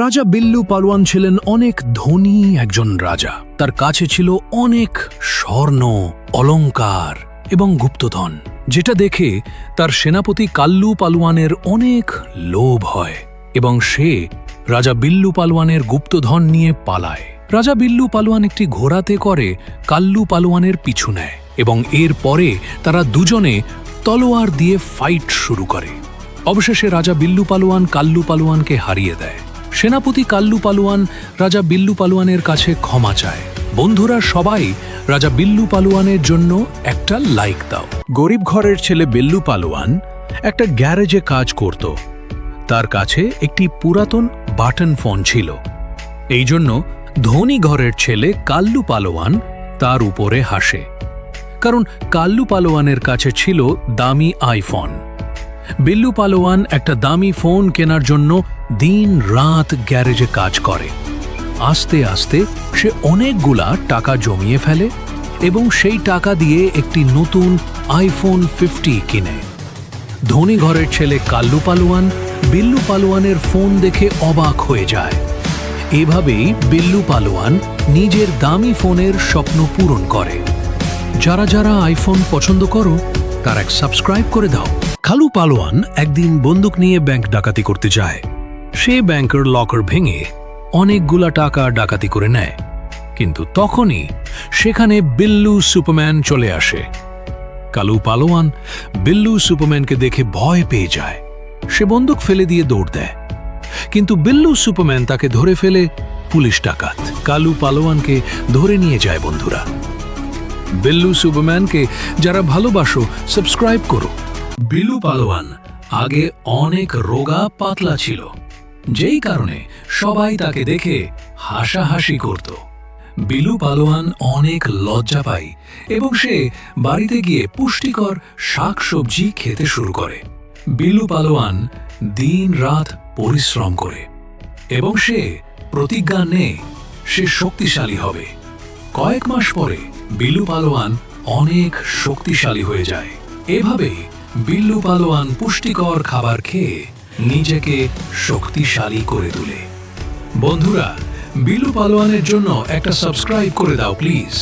রাজা বিল্লু পালোয়ান ছিলেন অনেক ধনী একজন রাজা। তার কাছে ছিল অনেক স্বর্ণ, অলংকার এবং গুপ্তধন, যেটা দেখে তার সেনাপতি কাল্লু পালোয়ানের অনেক লোভ হয় এবং সে রাজা বিল্লু পালোয়ানের গুপ্তধন নিয়ে পালায়। রাজা বিল্লু পালোয়ান একটি ঘোড়াতে করে কাল্লু পালোয়ানের পিছু নেয় এবং এর পরে তারা দুজনে তলোয়ার দিয়ে ফাইট শুরু করে। অবশেষে রাজা বিল্লু পালোয়ান কাল্লু পালোয়ানকে হারিয়ে দেয়। সেনাপতি কাল্লু পালোয়ান রাজা বিল্লু পালোয়ানের কাছে ক্ষমা চায়। বন্ধুরা, সবাই রাজা বিল্লু পালোয়ানের জন্য একটা লাইক দাও। গরিব ঘরের ছেলে বিল্লু পালোয়ান একটা গ্যারেজে কাজ করত। তার কাছে একটি পুরাতন বাটন ফোন ছিল। এই জন্য ধনী ঘরের ছেলে কাল্লু পালোয়ান তার উপরে হাসে, কারণ কাল্লু পালোয়ানের কাছে ছিল দামি আইফোন। বিল্লু পালোয়ান একটা দামি ফোন কেনার জন্য দিন রাত গ্যারেজে কাজ করে। আস্তে আস্তে সে অনেকগুলা টাকা জমিয়ে ফেলে এবং সেই টাকা দিয়ে একটি নতুন আইফোন 50 কিনে। ধনী ঘরের ছেলে কাল্লু পালোয়ান বিল্লু পালোয়ানের ফোন দেখে অবাক হয়ে যায়। এভাবেই বিল্লু পালোয়ান নিজের দামি ফোনের স্বপ্ন পূরণ করে। যারা যারা আইফোন পছন্দ করো তার এক সাবস্ক্রাইব করে দাও। কাল্লু পালোয়ান একদিন বন্দুক নিয়ে ব্যাংক ডাকাতি করতে যায়। সে ব্যাংকের লকার ভেঙে অনেকগুলা টাকা ডাকাতি করে নেয়, কিন্তু তখনই সেখানে বিল্লু সুপারম্যান চলে আসে। কাল্লু পালোয়ান বিল্লু সুপারম্যানকে দেখে ভয় পেয়ে যায়। সে বন্দুক ফেলে দিয়ে দৌড় দেয়, কিন্তু বিল্লু সুপারম্যান তাকে ধরে ফেলে পুলিশ ডাকাত। কাল্লু পালোয়ানকে ধরে নিয়ে যায়। বন্ধুরা, বিল্লু সুপারম্যানকে যারা ভালোবাসো সাবস্ক্রাইব করো। বিল্লু পালোয়ান আগে অনেক রোগা পাতলা ছিল, যেই কারণে সবাই তাকে দেখে হাসাহাসি করত। বিল্লু পালোয়ান অনেক লজ্জা পায় এবং সে বাড়িতে গিয়ে পুষ্টিকর শাকসবজি খেতে শুরু করে। বিল্লু পালোয়ান দিন রাত পরিশ্রম করে এবং সে প্রতিজ্ঞা নেয় সে শক্তিশালী হবে। কয়েক মাস পরে বিল্লু পালোয়ান অনেক শক্তিশালী হয়ে যায়। এভাবেই বিল্লু পালোয়ান পুষ্টিকর খাবার খেয়ে নিজেকে শক্তিশালী করে তোলে। বন্ধুরা, বিল্লু পালোয়ানের জন্য একটা সাবস্ক্রাইব করে দাও প্লিজ।